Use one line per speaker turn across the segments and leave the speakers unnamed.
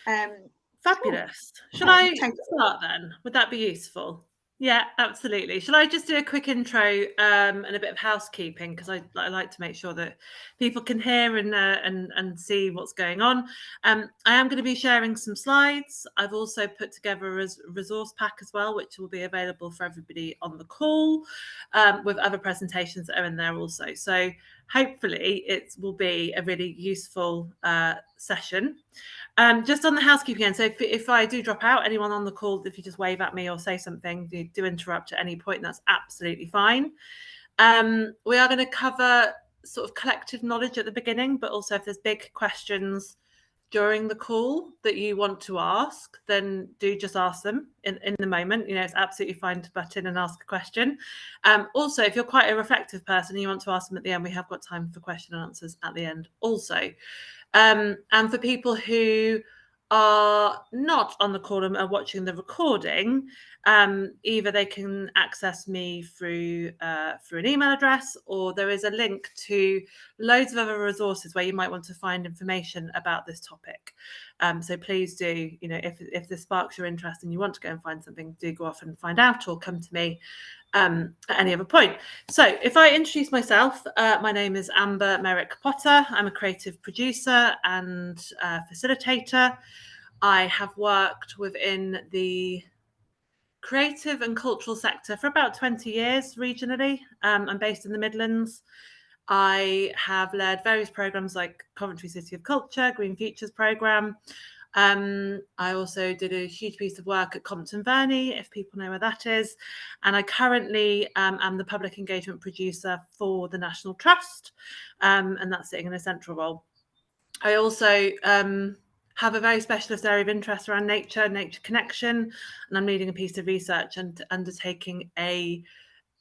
Absolutely.
Fabulous. Shall
Yeah,
I start then? Would that be useful? Yeah, absolutely. Shall I just do a quick intro and a bit of housekeeping, because I like to make sure that people can hear and see what's going on. I am going to be sharing some slides. I've also put together a resource pack as well, which will be available for everybody on the call, with other presentations that are in there also. So hopefully it will be a really useful session. Just on the housekeeping end, so if I do drop out, anyone on the call, if you just wave at me or say something, do interrupt at any point, that's absolutely fine. We are going to cover sort of collective knowledge at the beginning, but also if there's big questions during the call that you want to ask, then do just ask them in the moment. You know, it's absolutely fine to butt in and ask a question. Also, if you're quite a reflective person and you want to ask them at the end, we have got time for question and answers at the end also. And for people who are not on the call and are watching the recording, either they can access me through an email address, or there is a link to loads of other resources where you might want to find information about this topic. So please do, you know, if this sparks your interest and you want to go and find something, do go off and find out, or come to me at any other point. So if I introduce myself, my name is Amber Merrick-Potter. I'm a creative producer and facilitator. I have worked within the creative and cultural sector for about 20 years regionally. I'm based in the Midlands. I have led various programs like Coventry City of Culture, Green Futures programme. I also did a huge piece of work at Compton Verney, if people know where that is. And I currently am the public engagement producer for the National Trust, and that's sitting in a central role. I also have a very specialist area of interest around nature connection, and I'm leading a piece of research and undertaking a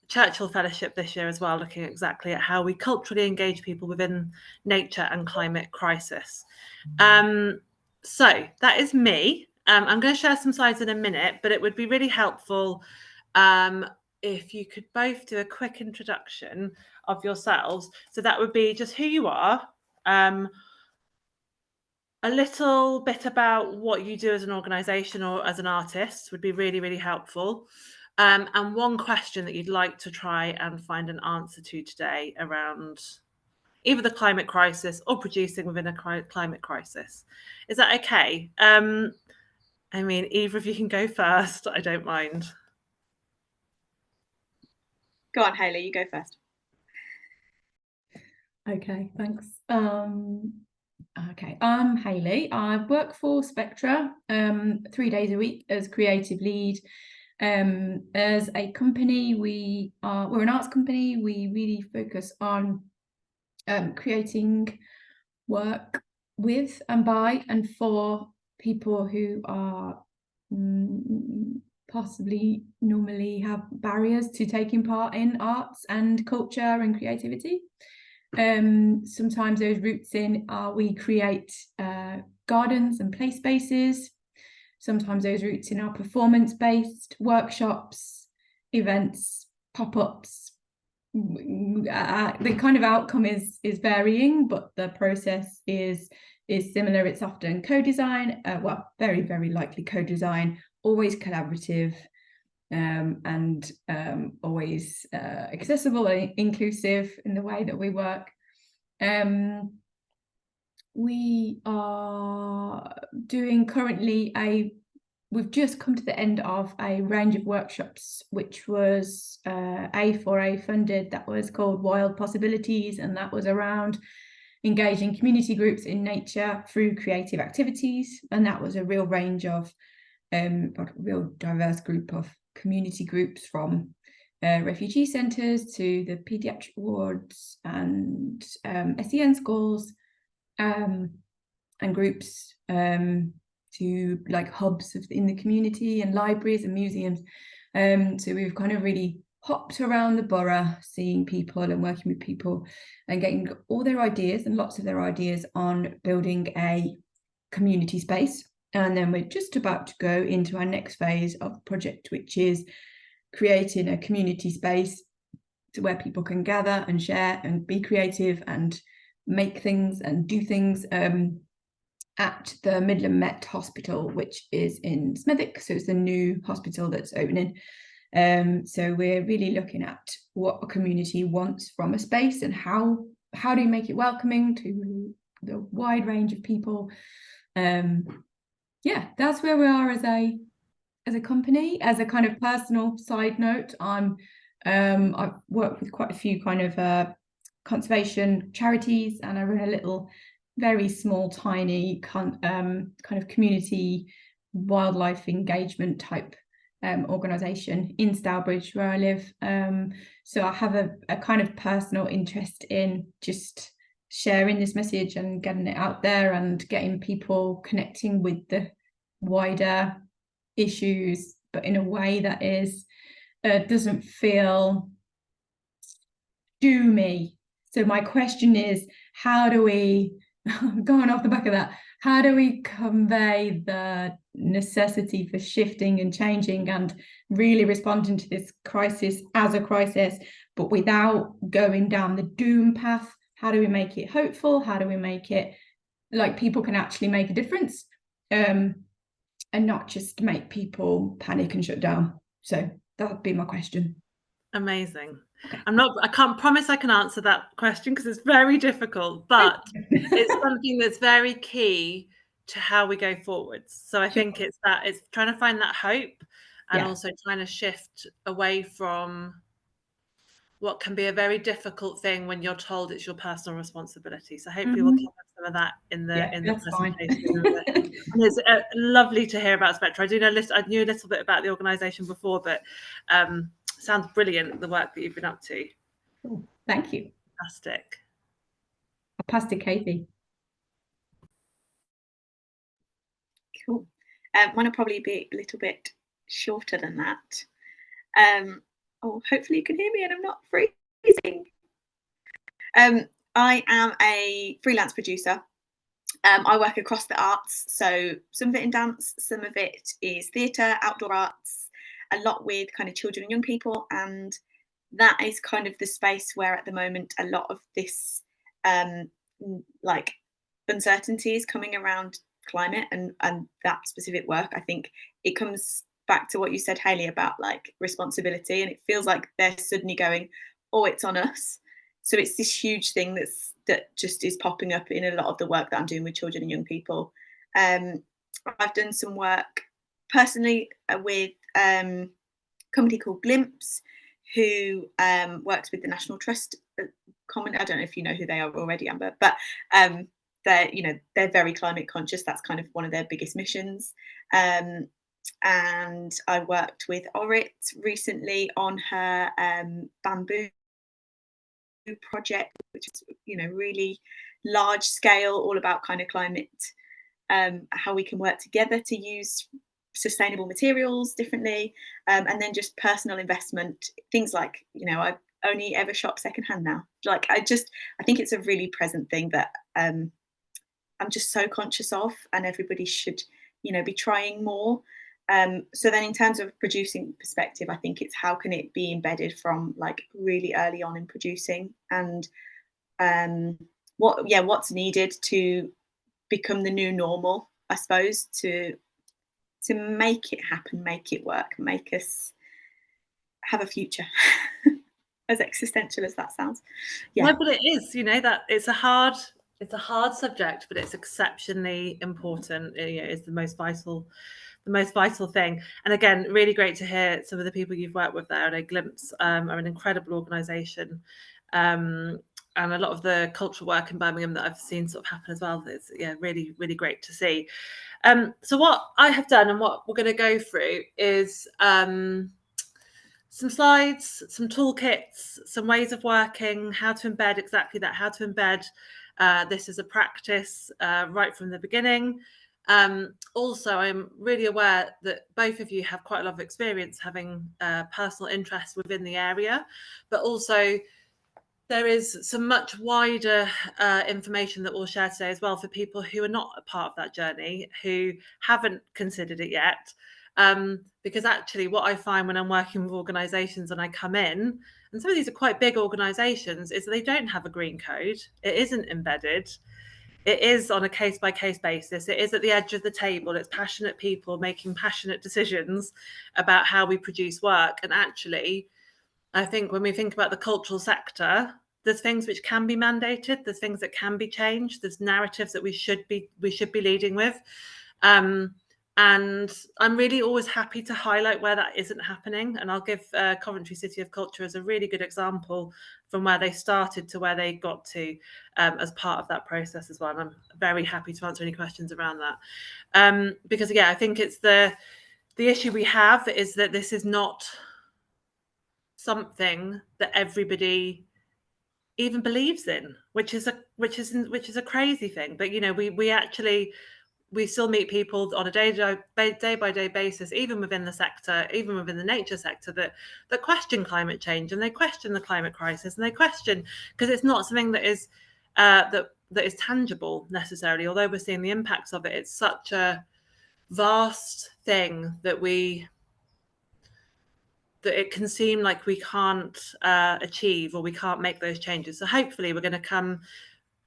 Churchill Fellowship this year as well, looking exactly at how we culturally engage people within nature and climate crisis. So that is me. I'm going to share some slides in a minute, but it would be really helpful if you could both do a quick introduction of yourselves. So that would be just who you are, a little bit about what you do as an organisation or as an artist would be really, really helpful. And one question that you'd like to try and find an answer to today around either the climate crisis or producing within a climate crisis. Is that okay? I mean, either of you can go first. I don't mind.
Go on, Hayley, you go first.
Okay, thanks. Okay, I'm Hayley. I work for Spectra 3 days a week as creative lead. As a company, we're an arts company. We really focus on creating work with and by and for people who are possibly normally have barriers to taking part in arts and culture and creativity. Sometimes those roots in are we create gardens and play spaces. Sometimes those roots in are performance-based workshops, events, pop-ups. The kind of outcome is varying, but the process is similar. It's often co-design, well, very, very likely co-design, always collaborative, and always accessible and inclusive in the way that we work. We are doing currently we've just come to the end of a range of workshops, which was A4A funded, that was called Wild Possibilities, and that was around engaging community groups in nature through creative activities. And that was a real range of a real diverse group of community groups, from refugee centres to the paediatric wards and SEN schools, and groups to like hubs in the community and libraries and museums. So we've kind of really hopped around the borough, seeing people and working with people and getting all their ideas and lots of their ideas on building a community space. And then we're just about to go into our next phase of the project, which is creating a community space to where people can gather and share and be creative and make things and do things, at the Midland Met Hospital, which is in Smethwick. So it's the new hospital that's opening. So we're really looking at what a community wants from a space, and how do you make it welcoming to the wide range of people. Yeah, that's where we are as a company. As a kind of personal side note, I've worked with quite a few kind of conservation charities, and I run a little, very small, tiny kind of community wildlife engagement type organisation in Stourbridge, where I live. So I have a kind of personal interest in just sharing this message and getting it out there, and getting people connecting with the wider issues, but in a way that is doesn't feel doomy. So my question is, how do we, going off the back of that, how do we convey the necessity for shifting and changing and really responding to this crisis as a crisis, but without going down the doom path? How do we make it hopeful? How do we make it like people can actually make a difference, and not just make people panic and shut down? So that would be my question.
Amazing. I can't promise I can answer that question because it's very difficult, but it's something that's very key to how we go forwards. So I think it's trying to find that hope, and also trying to shift away from what can be a very difficult thing when you're told it's your personal responsibility. So hopefully we'll cover some of that in the presentation. And it's lovely to hear about Spectra. I knew a little bit about the organisation before, but sounds brilliant, the work that you've been up to.
Cool. Thank you.
Fantastic.
I'll pass to Katie.
Cool. Mine will probably be a little bit shorter than that. Hopefully you can hear me and I'm not freezing. I am a freelance producer. I work across the arts, so some of it in dance, some of it is theatre, outdoor arts, a lot with kind of children and young people, and that is kind of the space where at the moment a lot of this like uncertainty is coming around climate and that specific work. I think it comes back to what you said, Hayley, about like responsibility, and it feels like they're suddenly going, oh, it's on us. So it's this huge thing that just is popping up in a lot of the work that I'm doing with children and young people. I've done some work personally with a company called Glimpse, who works with the National Trust. I don't know if you know who they are already, Amber, but they're very climate conscious. That's kind of one of their biggest missions. And I worked with Orit recently on her bamboo project, which is really large scale, all about kind of climate, how we can work together to use sustainable materials differently, and then just personal investment, things like I only ever shop secondhand now. Like I think it's a really present thing that I'm just so conscious of, and everybody should be trying more. So then in terms of producing perspective, I think it's how can it be embedded from like really early on in producing, and what's needed to become the new normal, I suppose, to make it happen, make it work, make us have a future. As existential as that sounds. Yeah.
No, but it is, that it's a hard subject, but it's exceptionally important. It's the most vital thing. And again, really great to hear some of the people you've worked with there. And Glimpse are an incredible organisation, and a lot of the cultural work in Birmingham that I've seen sort of happen as well. It's really, really great to see. So what I have done and what we're going to go through is some slides, some toolkits, some ways of working, how to embed exactly that, how to embed this as a practice right from the beginning. Also, I'm really aware that both of you have quite a lot of experience having personal interest within the area, but also there is some much wider information that we'll share today as well for people who are not a part of that journey, who haven't considered it yet. Because actually what I find when I'm working with organisations and I come in, and some of these are quite big organisations, is that they don't have a green code. It isn't embedded. it is on a case-by-case basis. It is at the edge of the table. It's passionate people making passionate decisions about how we produce work. And actually, I think when we think about the cultural sector, there's things which can be mandated, there's things that can be changed, there's narratives that we should be leading with. And I'm really always happy to highlight where that isn't happening. And I'll give Coventry City of Culture as a really good example from where they started to where they got to as part of that process as well. And I'm very happy to answer any questions around that. Because, yeah, I think it's the issue we have is that this is not something that everybody even believes in, which is a crazy thing. But, you know, we still meet people on a day by day basis, even within the sector, even within the nature sector, that question climate change, and they question the climate crisis, and they question, because it's not something that is that is tangible necessarily, although we're seeing the impacts of it. It's such a vast thing that it can seem like we can't achieve, or we can't make those changes. So hopefully we're going to come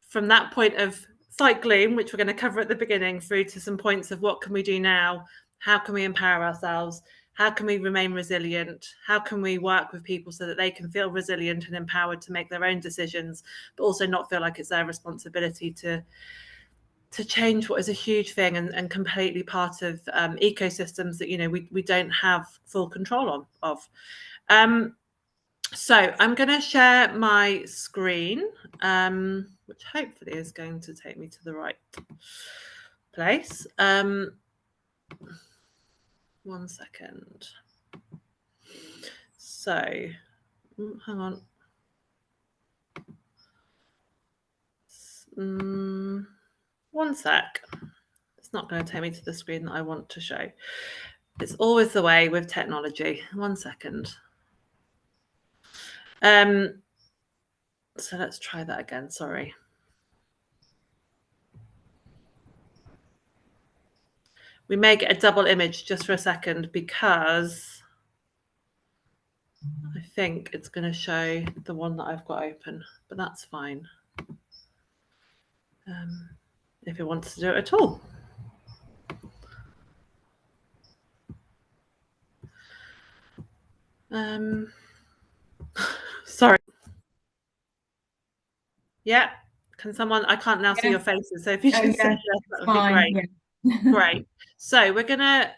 from that point of cycling, which we're going to cover at the beginning, through to some points of what can we do now? How can we empower ourselves? How can we remain resilient? How can we work with people so that they can feel resilient and empowered to make their own decisions, but also not feel like it's their responsibility to change what is a huge thing and completely part of ecosystems that, you know, we don't have full control of. So I'm going to share my screen, which hopefully is going to take me to the right place. 1 second. So, hang on. 1 sec. It's not going to take me to the screen that I want to show. It's always the way with technology. 1 second. So let's try that again. Sorry. We may get a double image just for a second because I think it's going to show the one that I've got open, but that's fine. If it wants to do it at all. Sorry. Yeah. Can someone? I can't now see your faces, so if you just say yes, that would be great. Yeah. Great. So we're gonna.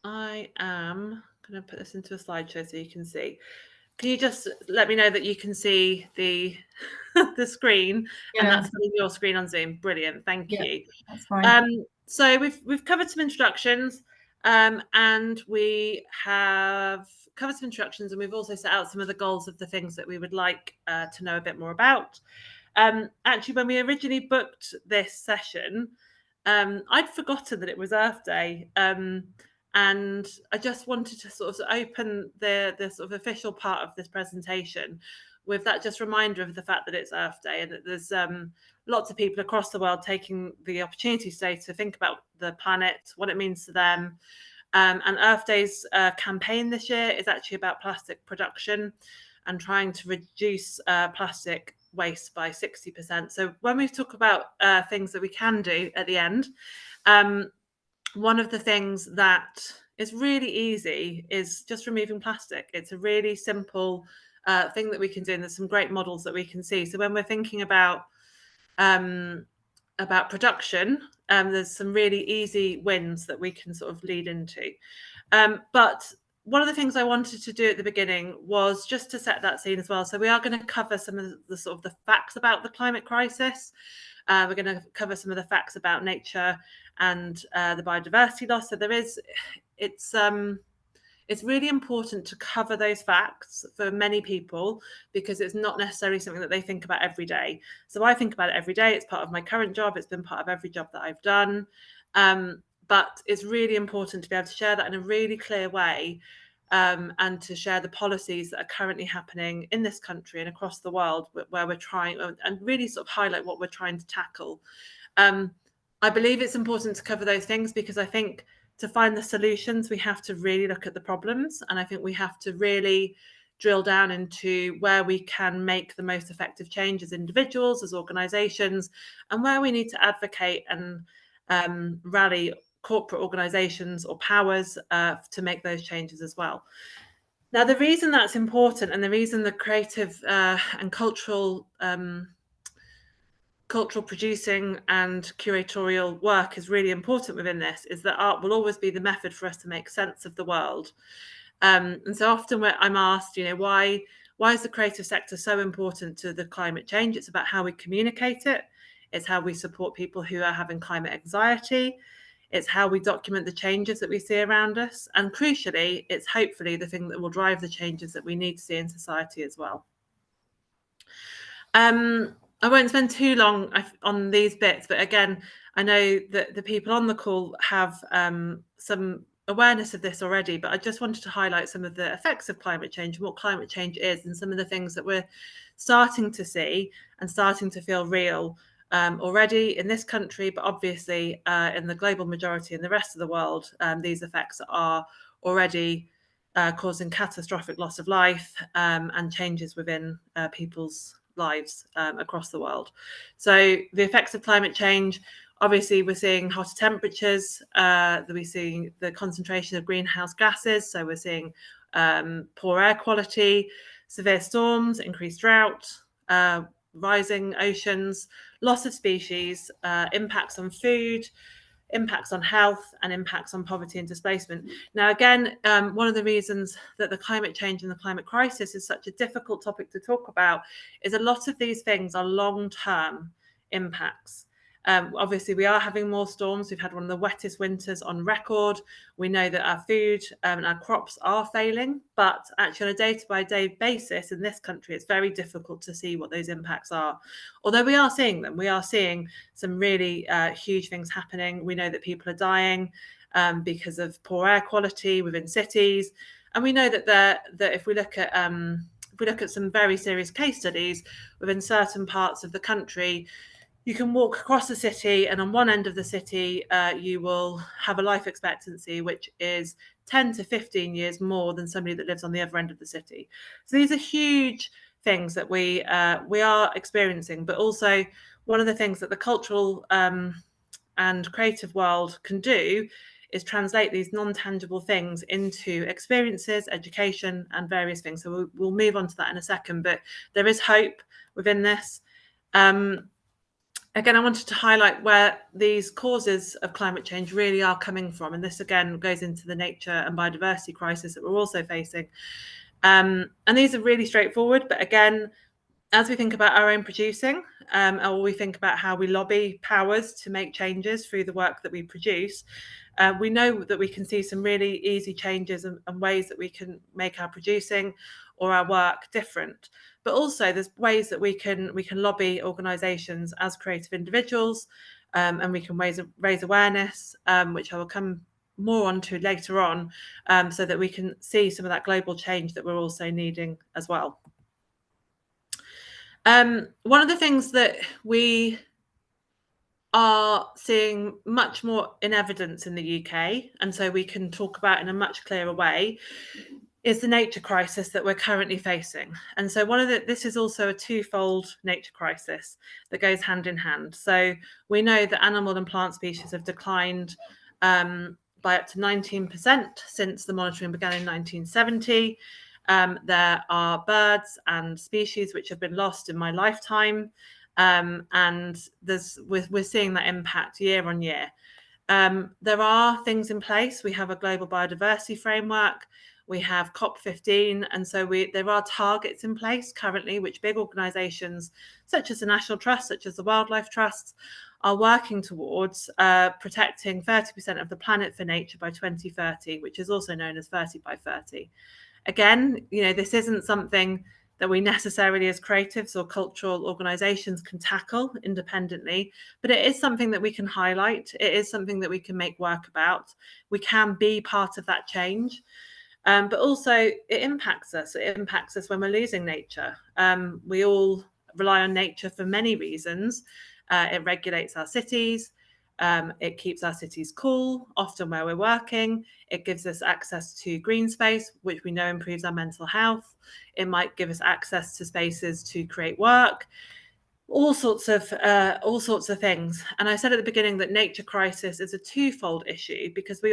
I am gonna put this into a slideshow so you can see. Can you just let me know that you can see the the screen, and that's your screen on Zoom? Brilliant. Thank you.
That's fine.
So we've covered some introductions, and we have covered some introductions, and we've also set out some of the goals of the things that we would like to know a bit more about. Actually, when we originally booked this session, I'd forgotten that it was Earth Day. And I just wanted to sort of open the sort of official part of this presentation with that just reminder of the fact that it's Earth Day, and that there's lots of people across the world taking the opportunity today to think about the planet, what it means to them. And Earth Day's campaign this year is actually about plastic production and trying to reduce plastic waste by 60%. So when we talk about things that we can do at the end, one of the things that is really easy is just removing plastic. It's a really simple thing that we can do, and there's some great models that we can see. So when we're thinking about production, there's some really easy wins that we can sort of lead into. But one of the things I wanted to do at the beginning was just to set that scene as well. So we are going to cover some of the sort of the facts about the climate crisis. We're going to cover some of the facts about nature and the biodiversity loss. So it's really important to cover those facts for many people, because it's not necessarily something that they think about every day. So I think about it every day. It's part of my current job. It's been part of every job that I've done. But it's really important to be able to share that in a really clear way, and to share the policies that are currently happening in this country and across the world, where we're trying, and really sort of highlight what we're trying to tackle. I believe it's important to cover those things because I think to find the solutions, we have to really look at the problems. And I think we have to really drill down into where we can make the most effective change as individuals, as organisations, and where we need to advocate and rally corporate organisations or powers to make those changes as well. Now, the reason that's important, and the reason the creative and cultural producing and curatorial work is really important within this, is that art will always be the method for us to make sense of the world. And so often when I'm asked, why is the creative sector so important to the climate change? It's about how we communicate it. It's how we support people who are having climate anxiety. It's how we document the changes that we see around us. And crucially, it's hopefully the thing that will drive the changes that we need to see in society as well. I won't spend too long on these bits, but again, I know that the people on the call have some awareness of this already, but I just wanted to highlight some of the effects of climate change and what climate change is, and some of the things that we're starting to see and starting to feel real already in this country, but obviously in the global majority in the rest of the world. These effects are already causing catastrophic loss of life and changes within people's lives across the world. So the effects of climate change, obviously we're seeing hotter temperatures, we're seeing the concentration of greenhouse gases, so we're seeing poor air quality, severe storms, increased drought, rising oceans, loss of species, impacts on food, impacts on health, and impacts on poverty and displacement. Now, again, one of the reasons that the climate change and the climate crisis is such a difficult topic to talk about is a lot of these things are long-term impacts. Obviously, we are having more storms. We've had one of the wettest winters on record. We know that our food and our crops are failing, but actually on a day-to-day basis in this country, it's very difficult to see what those impacts are. Although we are seeing them, we are seeing some really huge things happening. We know that people are dying because of poor air quality within cities, and we know that if we look at some very serious case studies within certain parts of the country, you can walk across the city, and on one end of the city, you will have a life expectancy which is 10 to 15 years more than somebody that lives on the other end of the city. So these are huge things that we are experiencing, but also one of the things that the cultural and creative world can do is translate these non-tangible things into experiences, education, and various things. So we'll move on to that in a second, but there is hope within this. Again, I wanted to highlight where these causes of climate change really are coming from. And this, again, goes into the nature and biodiversity crisis that we're also facing. And these are really straightforward. But again, as we think about our own producing, or we think about how we lobby powers to make changes through the work that we produce, we know that we can see some really easy changes and ways that we can make our producing or our work different. But also there's ways that we can lobby organisations as creative individuals, and we can raise awareness, which I will come more onto later on, so that we can see some of that global change that we're also needing as well. One of the things that we are seeing much more in evidence in the UK, and so we can talk about in a much clearer way, is the nature crisis that we're currently facing. And so this is also a twofold nature crisis that goes hand in hand. So we know that animal and plant species have declined by up to 19% since the monitoring began in 1970. There are birds and species which have been lost in my lifetime, and we're seeing that impact year on year. There are things in place. We have a global biodiversity framework. We have COP15, and so there are targets in place currently which big organisations such as the National Trust, such as the Wildlife Trusts, are working towards protecting 30% of the planet for nature by 2030, which is also known as 30 by 30. Again, this isn't something that we necessarily as creatives or cultural organisations can tackle independently, but it is something that we can highlight. It is something that we can make work about. We can be part of that change. But also it impacts us. It impacts us when we're losing nature. We all rely on nature for many reasons. It regulates our cities. It keeps our cities cool, often where we're working. It gives us access to green space, which we know improves our mental health. It might give us access to spaces to create work, all sorts of things. And I said at the beginning that nature crisis is a twofold issue, because we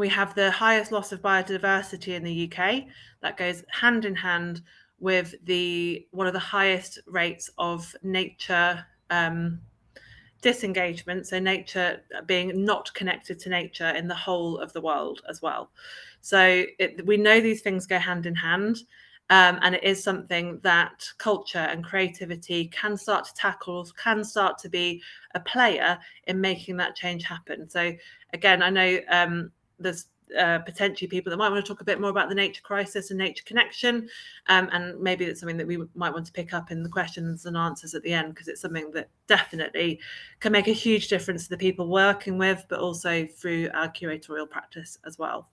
have the highest loss of biodiversity in the UK. That goes hand in hand with one of the highest rates of nature disengagement, so nature being not connected to nature in the whole of the world as well. So we know these things go hand in hand, and it is something that culture and creativity can start to tackle, can start to be a player in making that change happen. So again, I know there's potentially people that might want to talk a bit more about the nature crisis and nature connection, and maybe it's something that we might want to pick up in the questions and answers at the end, because it's something that definitely can make a huge difference to the people working with, but also through our curatorial practice as well.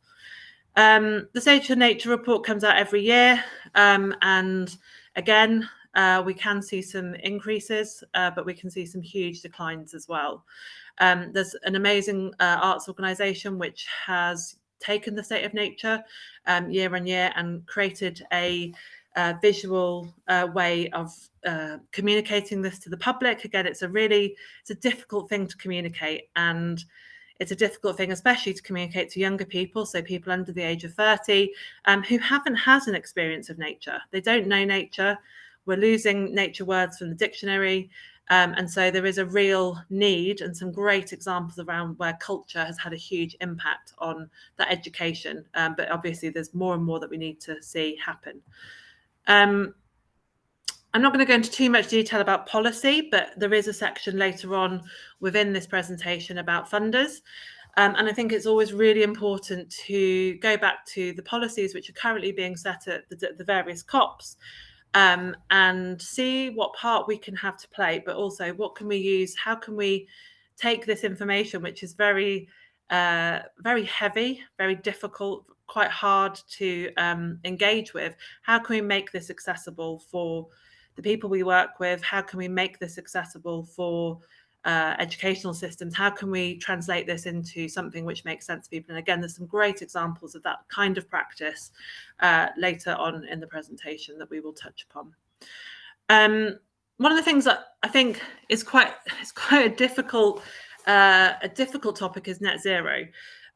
The Stage for Nature report comes out every year, and again, we can see some increases, but we can see some huge declines as well. There's an amazing arts organisation which has taken the state of nature year on year and created a visual way of communicating this to the public. Again, it's a difficult thing to communicate, and it's a difficult thing, especially to communicate to younger people, so people under the age of 30, who haven't had an experience of nature. They don't know nature. We're losing nature words from the dictionary. And so there is a real need, and some great examples around where culture has had a huge impact on that education. But obviously there's more and more that we need to see happen. I'm not going to go into too much detail about policy, but there is a section later on within this presentation about funders. And I think it's always really important to go back to the policies which are currently being set at the various COPs, and see what part we can have to play, but also what can we use, how can we take this information, which is very heavy, very difficult, quite hard to engage with. How can we make this accessible for the people we work with? How can we make this accessible for educational systems? How can we translate this into something which makes sense to people? And again, there's some great examples of that kind of practice later on in the presentation that we will touch upon. One of the things that I think is quite a difficult topic is net zero.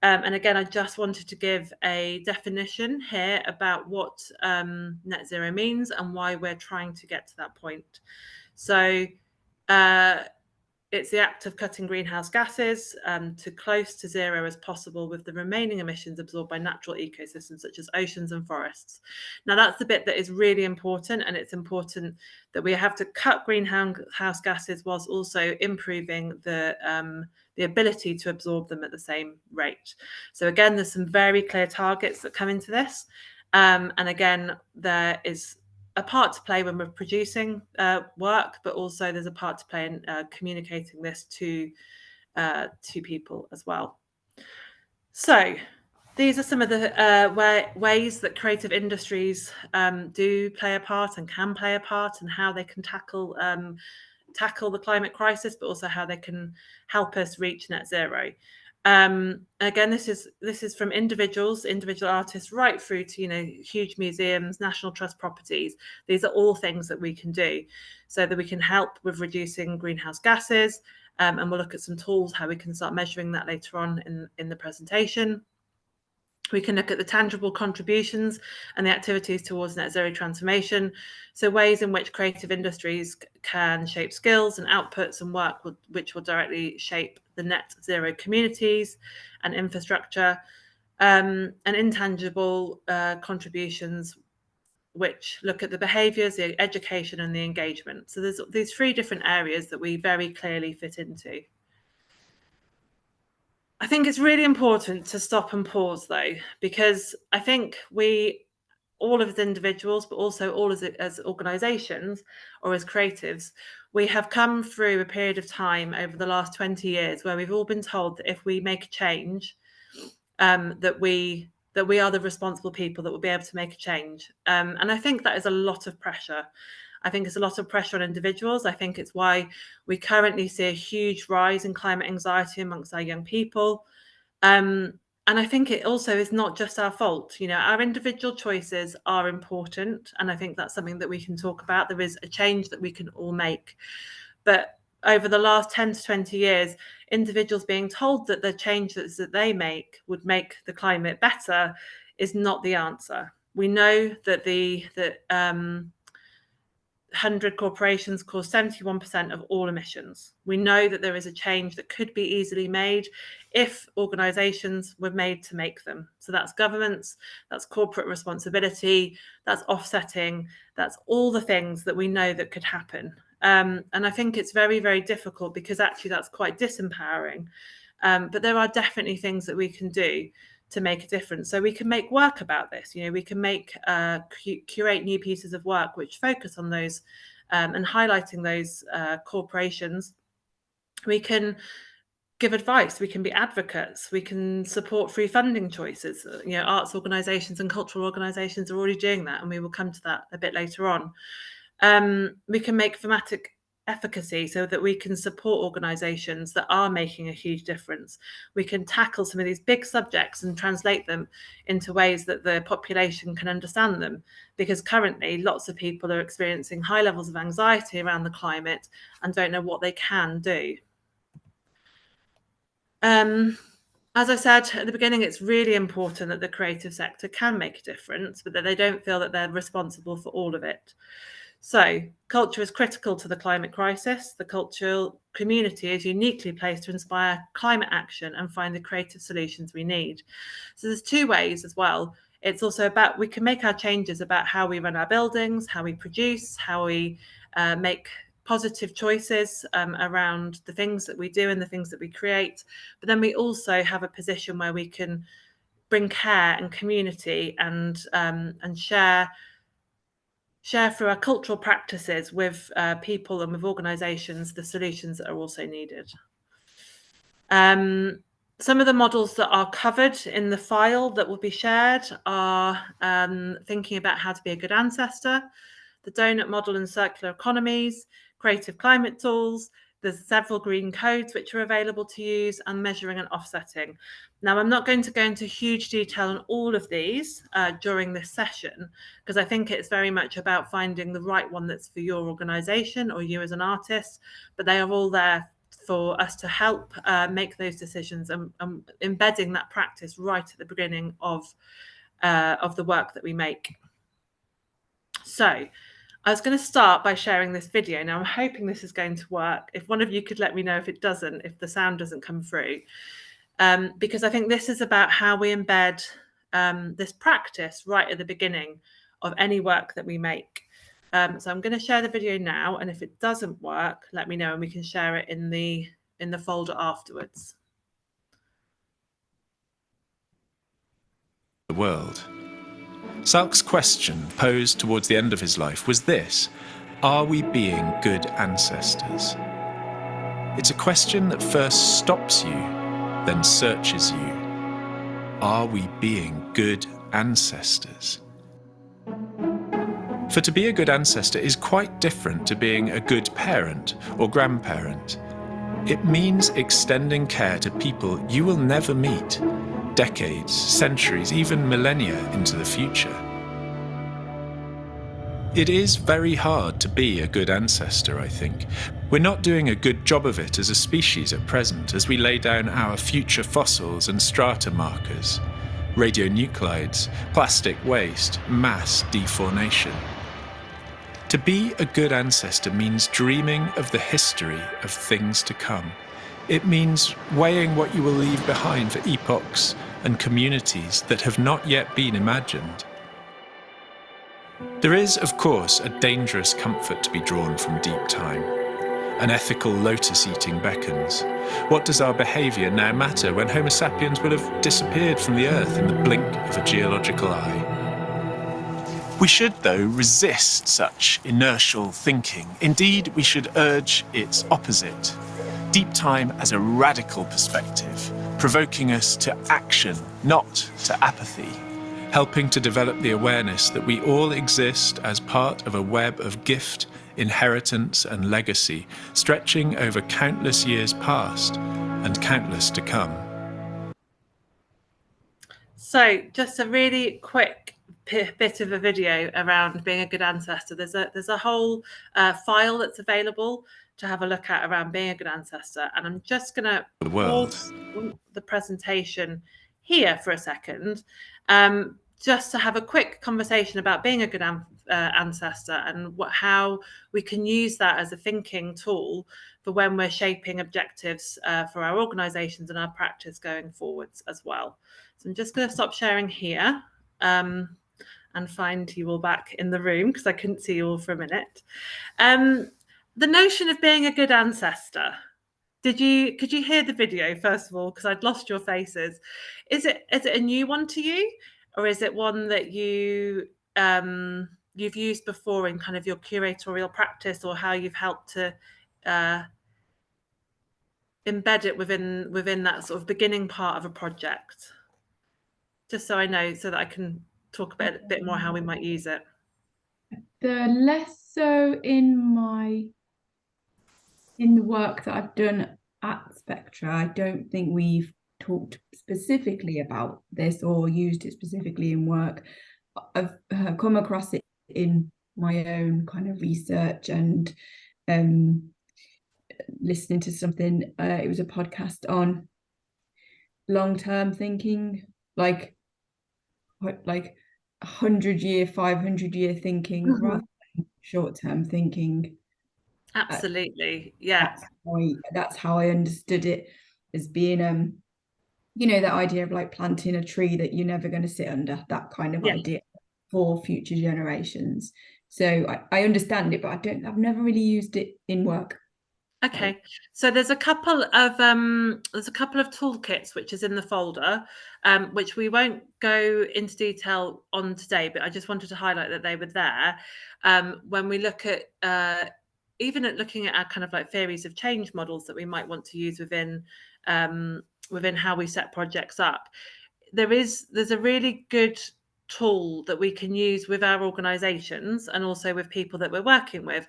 And again, I just wanted to give a definition here about what net zero means and why we're trying to get to that point. So it's the act of cutting greenhouse gases to close to zero as possible, with the remaining emissions absorbed by natural ecosystems such as oceans and forests. Now, that's the bit that is really important, and it's important that we have to cut greenhouse gases whilst also improving the ability to absorb them at the same rate. So again, there's some very clear targets that come into this. And again, there is a part to play when we're producing work, but also there's a part to play in communicating this to people as well. So these are some of the ways that creative industries do play a part and can play a part, and how they can tackle the climate crisis, but also how they can help us reach net zero. Again, this is from individual artists right through to huge museums, national trust properties. These are all things that we can do so that we can help with reducing greenhouse gases, and we'll look at some tools how we can start measuring that later on in the presentation. We can look at the tangible contributions and the activities towards net zero transformation. So ways in which creative industries can shape skills and outputs and work which will directly shape the net zero communities and infrastructure, and intangible contributions which look at the behaviours, the education and the engagement. So there's these three different areas that we very clearly fit into. I think it's really important to stop and pause, though, because I think we, all as individuals, but also all as organisations or as creatives, we have come through a period of time over the last 20 years where we've all been told that if we make a change, that we are the responsible people that will be able to make a change. And I think that is a lot of pressure. I think it's a lot of pressure on individuals. I think it's why we currently see a huge rise in climate anxiety amongst our young people. And I think it also is not just our fault. Our individual choices are important. And I think that's something that we can talk about. There is a change that we can all make. But over the last 10 to 20 years, individuals being told that the changes that they make would make the climate better is not the answer. We know that the 100 corporations cause 71% of all emissions. We know that there is a change that could be easily made if organisations were made to make them. So that's governments, that's corporate responsibility, that's offsetting, that's all the things that we know that could happen. And I think it's very, very difficult because actually that's quite disempowering. But there are definitely things that we can do to make a difference. So we can make work about this. We can make curate new pieces of work which focus on those and highlighting those corporations. We can give advice, we can be advocates, we can support free funding choices. Arts organisations and cultural organisations are already doing that, and we will come to that a bit later on. We can make thematic efficacy so that we can support organisations that are making a huge difference. We can tackle some of these big subjects and translate them into ways that the population can understand them, because currently lots of people are experiencing high levels of anxiety around the climate and don't know what they can do. As I said at the beginning, it's really important that the creative sector can make a difference, but that they don't feel that they're responsible for all of it. So culture is critical to the climate crisis. The cultural community is uniquely placed to inspire climate action and find the creative solutions we need. So there's two ways as well. It's also about, we can make our changes about how we run our buildings, how we produce, how we make positive choices around the things that we do and the things that we create. But then we also have a position where we can bring care and community and share through our cultural practices with people and with organisations the solutions that are also needed. Some of the models that are covered in the file that will be shared are thinking about how to be a good ancestor, the donut model and circular economies, creative climate tools. There's several green codes which are available to use, and measuring and offsetting. Now, I'm not going to go into huge detail on all of these during this session, because I think it's very much about finding the right one that's for your organisation or you as an artist, but they are all there for us to help make those decisions and embedding that practice right at the beginning of the work that we make. So I was going to start by sharing this video. Now, I'm hoping this is going to work. If one of you could let me know if it doesn't, if the sound doesn't come through, because I think this is about how we embed this practice right at the beginning of any work that we make. So I'm going to share the video now, and if it doesn't work, let me know and we can share it in the folder afterwards.
The world. Salk's question, posed towards the end of his life, was this: are we being good ancestors? It's a question that first stops you, then searches you. Are we being good ancestors? For to be a good ancestor is quite different to being a good parent or grandparent. It means extending care to people you will never meet, decades, centuries, even millennia into the future. It is very hard to be a good ancestor, I think. We're not doing a good job of it as a species at present, as we lay down our future fossils and strata markers, radionuclides, plastic waste, mass defaunation. To be a good ancestor means dreaming of the history of things to come. It means weighing what you will leave behind for epochs and communities that have not yet been imagined. There is, of course, a dangerous comfort to be drawn from deep time. An ethical lotus-eating beckons. What does our behaviour now matter when Homo sapiens will have disappeared from the earth in the blink of a geological eye? We should, though, resist such inertial thinking. Indeed, we should urge its opposite. Deep time as a radical perspective, provoking us to action, not to apathy. helping to develop the awareness that we all exist as part of a web of gift, inheritance, and legacy, stretching over countless years past and countless to come.
So just a really quick bit of a video around being a good ancestor. There's a whole file that's available to have a look at around being a good ancestor, and I'm just going to pause the presentation here for a second, just to have a quick conversation about being a good ancestor and how we can use that as a thinking tool for when we're shaping objectives for our organisations and our practice going forwards as well. So I'm just going to stop sharing here and find you all back in the room because I couldn't see you all for a minute. The notion of being a good ancestor. Could you hear the video first of all? Because I'd lost your faces. Is it a new one to you, or is it one that you've used before in kind of your curatorial practice, or how you've helped to embed it within that sort of beginning part of a project? Just so I know, so that I can talk a bit more how we might use it.
The less so in the work that I've done at Spectra. I don't think we've talked specifically about this or used it specifically in work. I've come across it in my own kind of research and listening to something. It was a podcast on long-term thinking, like 100-year, 500-year thinking, rather than short-term thinking.
Absolutely, yeah.
That's how I understood it, as being that idea of like planting a tree that you're never going to sit under, that kind of idea for future generations. So I understand it, but I've never really used it in work.
Okay, so there's a couple of toolkits which is in the folder, which we won't go into detail on today, but I just wanted to highlight that they were there. When we look at even at looking at our kind of like theories of change models that we might want to use within how we set projects up, there's a really good tool that we can use with our organizations and also with people that we're working with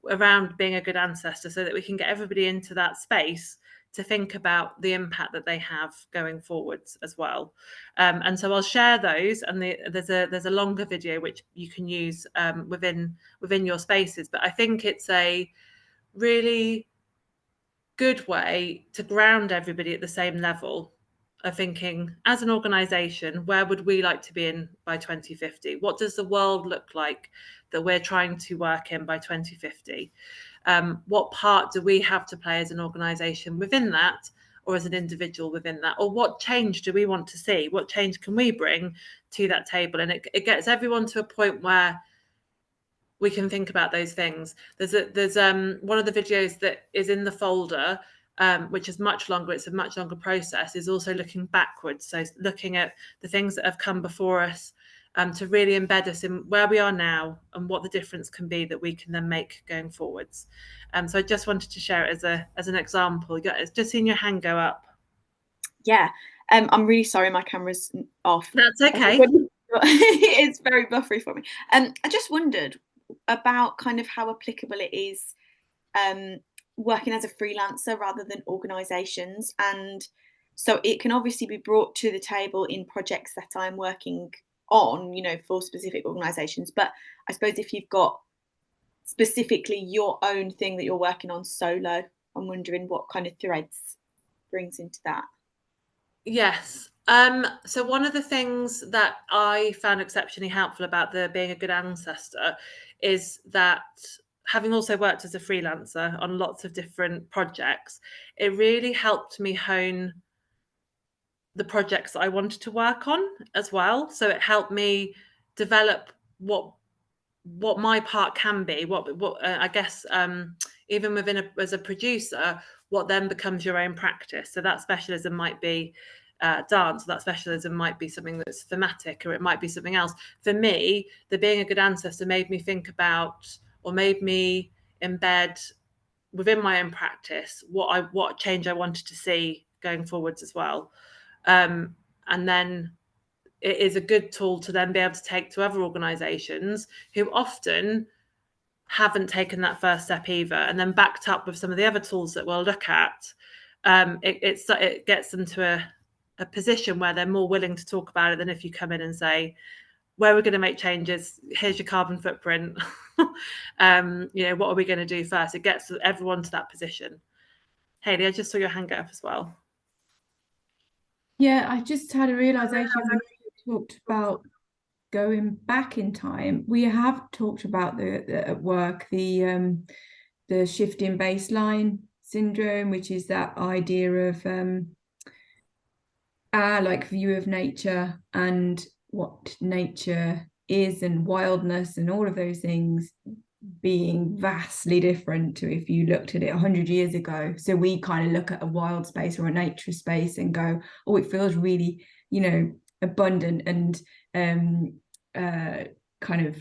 around being a good ancestor, so that we can get everybody into that space to think about the impact that they have going forwards as well. And so I'll share those, and there's a longer video which you can use within your spaces. But I think it's a really good way to ground everybody at the same level of thinking as an organization. Where would we like to be in by 2050? What does the world look like that we're trying to work in by 2050? What part do we have to play as an organization within that, or as an individual within that? Or what change do we want to see? What change can we bring to that table? And it gets everyone to a point where we can think about those things. There's one of the videos that is in the folder, which is much longer. It's a much longer process, is also looking backwards. So looking at the things that have come before us, to really embed us in where we are now and what the difference can be that we can then make going forwards. So I just wanted to share it as an example. It's just seen your hand go up.
Yeah, I'm really sorry my camera's off.
That's okay.
It's very buffery for me. I just wondered about kind of how applicable it is working as a freelancer rather than organisations. And so it can obviously be brought to the table in projects that I'm working on, for specific organisations. But I suppose if you've got specifically your own thing that you're working on solo, I'm wondering what kind of threads brings into that.
Yes. So one of the things that I found exceptionally helpful about being a good ancestor is that, having also worked as a freelancer on lots of different projects, it really helped me hone the projects that I wanted to work on as well. So it helped me develop what my part can be, what I guess, even within as a producer, what then becomes your own practice. So that specialism might be dance, or that specialism might be something that's thematic, or it might be something else. For me, the being a good ancestor made me think about, or made me embed within my own practice what change I wanted to see going forwards as well. And then it is a good tool to then be able to take to other organisations who often haven't taken that first step either, and then backed up with some of the other tools that we'll look at, it gets them to a position where they're more willing to talk about it than if you come in and say, where we're going to make changes, here's your carbon footprint. What are we going to do first? It gets everyone to that position. Hayley, I just saw your hand go up as well.
Yeah, I just had a realization when you talked about going back in time. We have talked about at work the shifting baseline syndrome, which is that idea of our view of nature and what nature is, and wildness and all of those things being vastly different to if you looked at it 100 years ago. So we kind of look at a wild space or a nature space and go, oh, it feels really, abundant and kind of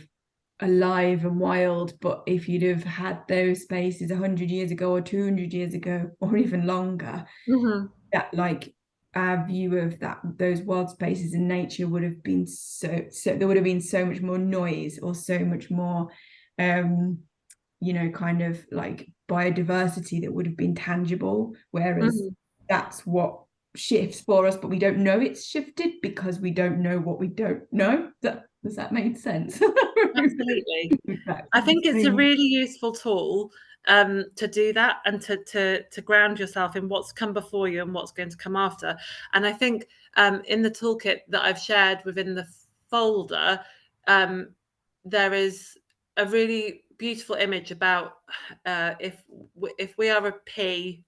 alive and wild. But if you'd have had those spaces 100 years ago or 200 years ago or even longer, that our view of those wild spaces in nature would have been so there would have been so much more noise, or so much more kind of like biodiversity that would have been tangible, whereas that's what shifts for us, but we don't know it's shifted because we don't know what we don't know. Does that make sense?
Absolutely. I think it's a really useful tool to do that, and to ground yourself in what's come before you and what's going to come after. And I think in the toolkit that I've shared within the folder, there is a really beautiful image about if we are a pea,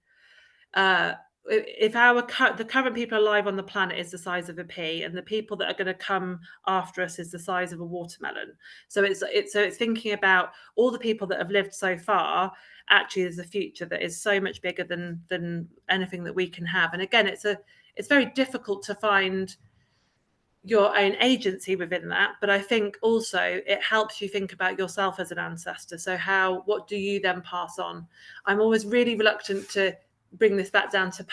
if the current people alive on the planet is the size of a pea, and the people that are going to come after us is the size of a watermelon. So it's thinking about all the people that have lived so far. Actually, there's a future that is so much bigger than anything that we can have. And again, it's very difficult to find your own agency within that, but I think also it helps you think about yourself as an ancestor. So what do you then pass on? I'm always really reluctant to bring this back down to the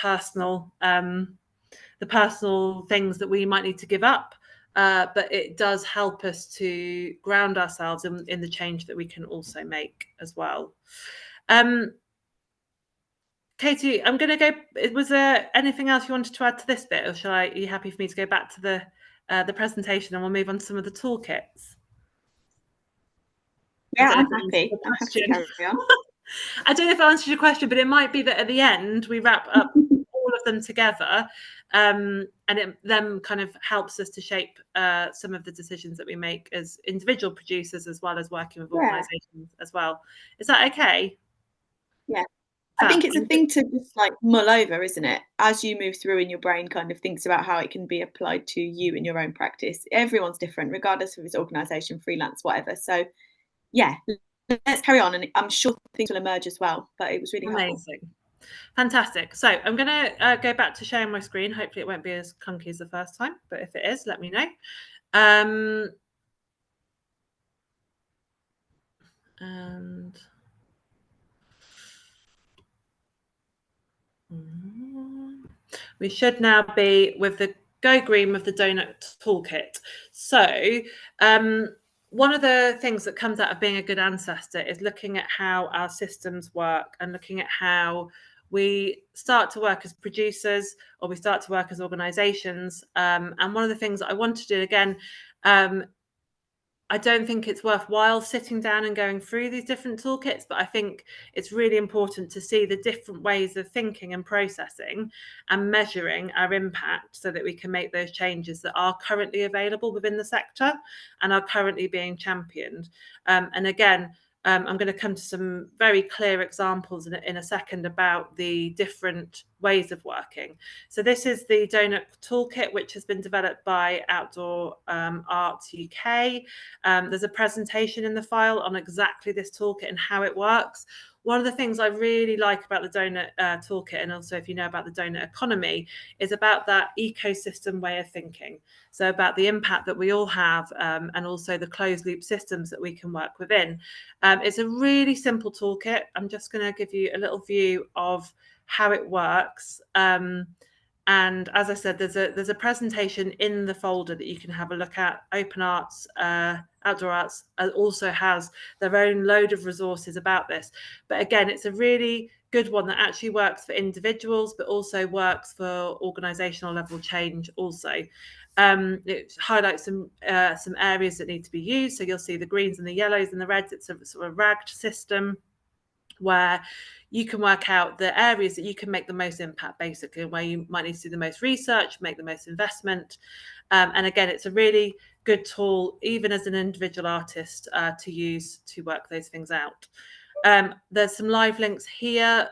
personal things that we might need to give up, but it does help us to ground ourselves in the change that we can also make as well. Katie, I'm going to go. Was there anything else you wanted to add to this bit, or are you happy for me to go back to the presentation and we'll move on to some of the toolkits?
Yeah, I'm happy. I'm happy to carry on.
I don't know if I answered your question, but it might be that at the end we wrap up all of them together, and it then kind of helps us to shape some of the decisions that we make as individual producers, as well as working with organisations as well. Is that okay?
Yeah. I think it's a thing to just mull over, isn't it? As you move through and your brain kind of thinks about how it can be applied to you in your own practice. Everyone's different, regardless of it's organisation, freelance, whatever. So yeah, let's carry on, and I'm sure things will emerge as well. But it was really
amazing. Fantastic. So I'm going to go back to sharing my screen. Hopefully it won't be as clunky as the first time, but if it is, let me know. And we should now be with the Go Green with the donut toolkit. So one of the things that comes out of being a good ancestor is looking at how our systems work, and looking at how we start to work as producers, or we start to work as organisations. And one of the things that I want to do again, I don't think it's worthwhile sitting down and going through these different toolkits, but I think it's really important to see the different ways of thinking and processing and measuring our impact, so that we can make those changes that are currently available within the sector and are currently being championed. And again, I'm going to come to some very clear examples in a second about the different ways of working. So this is the Donut Toolkit, which has been developed by Outdoor Arts UK. There's a presentation in the file on exactly this toolkit and how it works. One of the things I really like about the donut toolkit, and also if you know about the donut economy, is about that ecosystem way of thinking. So about the impact that we all have, and also the closed loop systems that we can work within. It's a really simple toolkit. I'm just going to give you a little view of how it works. And as I said, there's a presentation in the folder that you can have a look at. Open Arts, Outdoor Arts also has their own load of resources about this. But again, it's a really good one that actually works for individuals, but also works for organisational level change also. It highlights some areas that need to be used. So you'll see the greens and the yellows and the reds. It's a sort of ragged system where you can work out the areas that you can make the most impact, basically, where you might need to do the most research, make the most investment. And again, it's a really good tool, even as an individual artist, to use to work those things out. There's some live links here,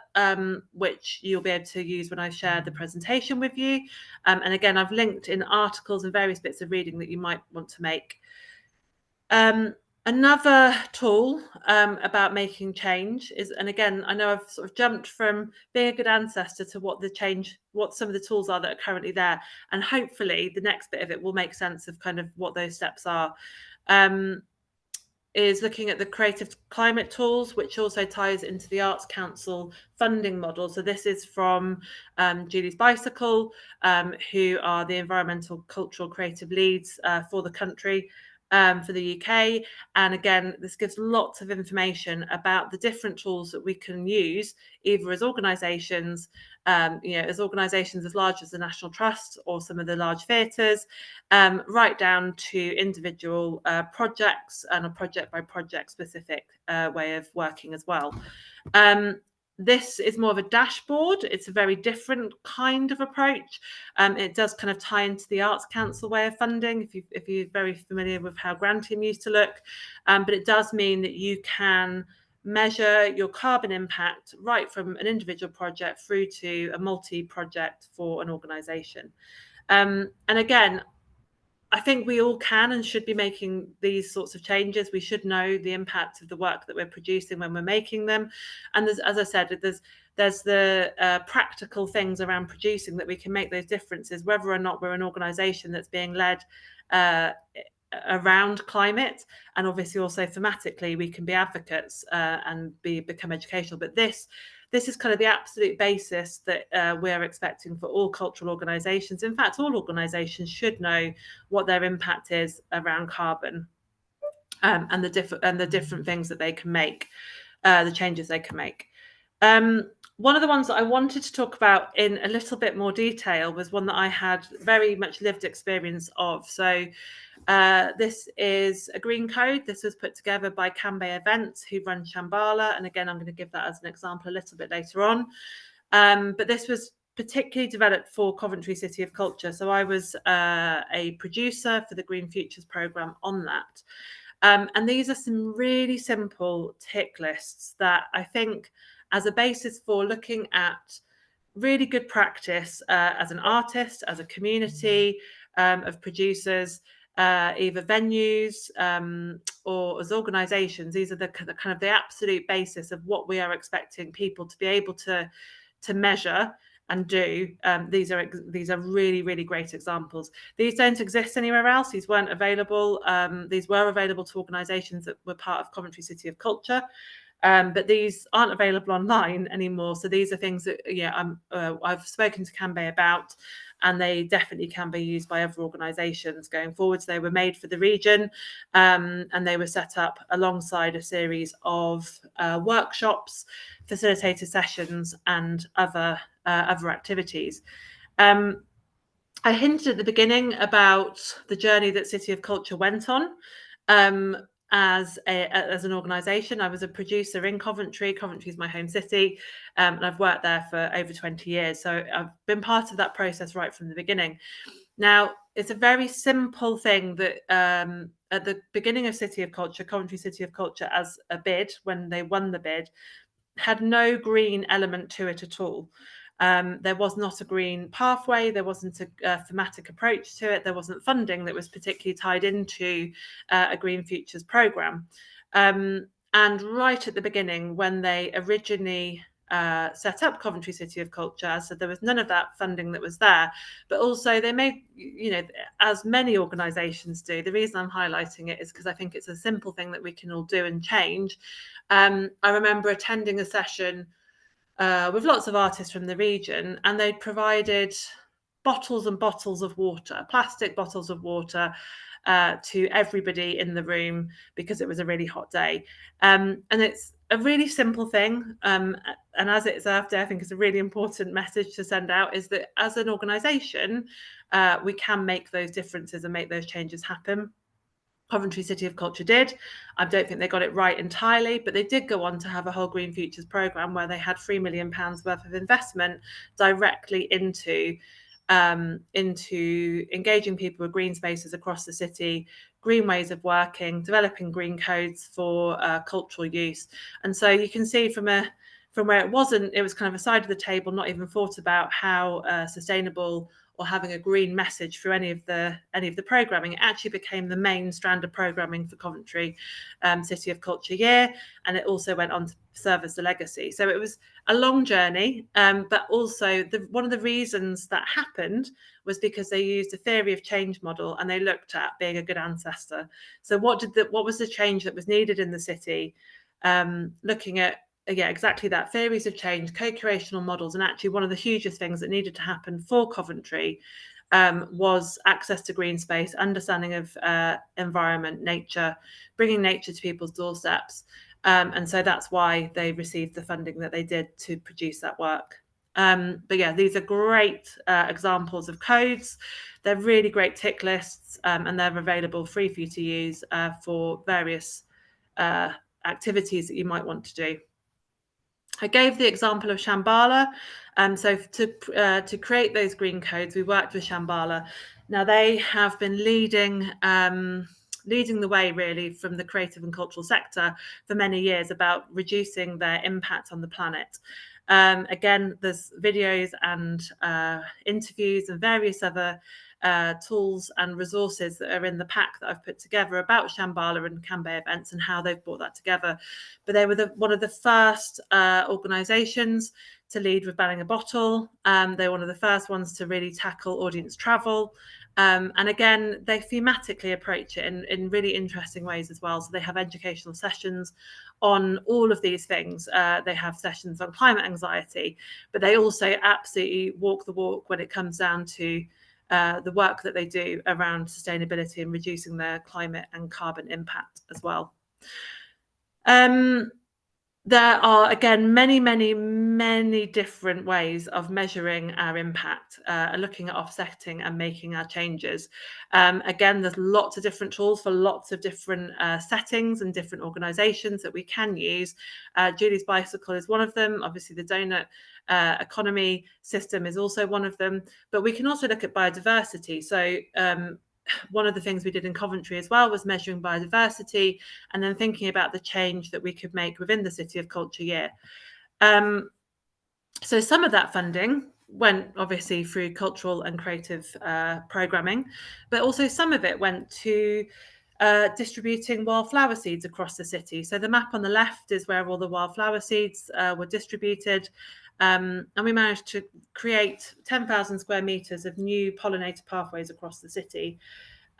which you'll be able to use when I share the presentation with you. And again, I've linked in articles and various bits of reading that you might want to make. Another tool about making change is, and again, I know I've sort of jumped from being a good ancestor to what some of the tools are that are currently there, and hopefully the next bit of it will make sense of kind of what those steps are. Is looking at the creative climate tools, which also ties into the Arts Council funding model. So this is from Julie's Bicycle, who are the environmental, cultural, creative leads for the country. For the UK. And again, this gives lots of information about the different tools that we can use, either as organisations, as organisations as large as the National Trust or some of the large theatres, right down to individual projects and a project by project specific way of working as well. This is more of a dashboard. It's a very different kind of approach. It does kind of tie into the Arts Council way of funding, if you're very familiar with how Grantium used to look. But it does mean that you can measure your carbon impact right from an individual project through to a multi-project for an organisation. And again, I think we all can and should be making these sorts of changes. We should know the impact of the work that we're producing when we're making them. And there's, as I said, there's the practical things around producing that we can make those differences, whether or not we're an organisation that's being led around climate, and obviously also thematically we can be advocates and become educational. But this is kind of the absolute basis that we're expecting for all cultural organisations. In fact, all organisations should know what their impact is around carbon and the different things that they can make, the changes they can make. One of the ones that I wanted to talk about in a little bit more detail was one that I had very much lived experience of. So this is a green code. This was put together by Cambay Events, who run Shambhala. And again, I'm going to give that as an example a little bit later on. But this was particularly developed for Coventry City of Culture. So I was a producer for the Green Futures programme on that. And these are some really simple tick lists that I think as a basis for looking at really good practice as an artist, as a community of producers, either venues or as organisations. These are the kind of the absolute basis of what we are expecting people to be able to measure and do. These are really, really great examples. These don't exist anywhere else. These weren't available. These were available to organisations that were part of Coventry City of Culture. But these aren't available online anymore. So these are things that I've spoken to Cambay about, and they definitely can be used by other organisations going forwards. They were made for the region, and they were set up alongside a series of workshops, facilitated sessions, and other activities. I hinted at the beginning about the journey that City of Culture went on. As an organisation, I was a producer in Coventry. Coventry is my home city, and I've worked there for over 20 years. So I've been part of that process right from the beginning. Now, it's a very simple thing that at the beginning of City of Culture, Coventry City of Culture, as a bid, when they won the bid, had no green element to it at all. There was not a green pathway. There wasn't a thematic approach to it. There wasn't funding that was particularly tied into a Green Futures programme. And right at the beginning, when they originally set up Coventry City of Culture, so there was none of that funding that was there. But also they made, as many organisations do, the reason I'm highlighting it is because I think it's a simple thing that we can all do and change. I remember attending a session with lots of artists from the region, and they'd provided bottles and bottles of water, plastic bottles of water, to everybody in the room because it was a really hot day. And it's a really simple thing. And as it's Earth Day, I think it's a really important message to send out, is that as an organisation, we can make those differences and make those changes happen. Coventry City of Culture did. I don't think they got it right entirely, but they did go on to have a whole Green Futures programme where they had £3 million worth of investment directly into engaging people with green spaces across the city, green ways of working, developing green codes for cultural use. And so you can see from where it was kind of a side of the table, not even thought about how sustainable or having a green message through any of the programming. It actually became the main strand of programming for Coventry City of Culture Year, and it also went on to serve as the legacy. So it was a long journey, but also one of the reasons that happened was because they used a theory of change model, and they looked at being a good ancestor. So what was the change that was needed in the city? Looking at exactly that, theories of change, co-curational models, and actually one of the hugest things that needed to happen for Coventry was access to green space, understanding of environment, nature, bringing nature to people's doorsteps. And so that's why they received the funding that they did to produce that work. But yeah, these are great examples of codes. They're really great tick lists, and they're available free for you to use for various activities that you might want to do. I gave the example of Shambhala. So to create those green codes, we worked with Shambhala. Now they have been leading the way really from the creative and cultural sector for many years about reducing their impact on the planet. Again, there's videos and interviews and various other tools and resources that are in the pack that I've put together about Shambhala and Cambay events and how they've brought that together. But they were one of the first organisations to lead with banning a bottle. They're one of the first ones to really tackle audience travel. And again, they thematically approach it in really interesting ways as well. So they have educational sessions on all of these things. They have sessions on climate anxiety, but they also absolutely walk the walk when it comes down to the work that they do around sustainability and reducing their climate and carbon impact as well. There are, again, many different ways of measuring our impact, looking at offsetting and making our changes. Again, there's lots of different tools for lots of different settings and different organisations that we can use. Julie's Bicycle is one of them. Obviously, the donut economy system is also one of them. But we can also look at biodiversity. So one of the things we did in Coventry as well was measuring biodiversity and then thinking about the change that we could make within the City of Culture Year. So some of that funding went obviously through cultural and creative programming, but also some of it went to distributing wildflower seeds across the city. So the map on the left is where all the wildflower seeds were distributed. And we managed to create 10,000 square metres of new pollinator pathways across the city.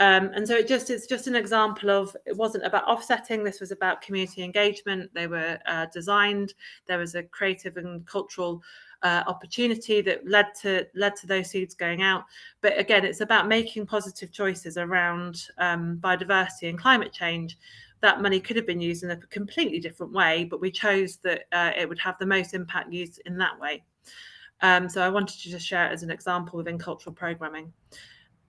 And so it's just an example of, it wasn't about offsetting, this was about community engagement. They were designed, there was a creative and cultural opportunity that led to those seeds going out. But again, it's about making positive choices around biodiversity and climate change. That money could have been used in a completely different way, but we chose that it would have the most impact used in that way. So I wanted to just share it as an example within cultural programming.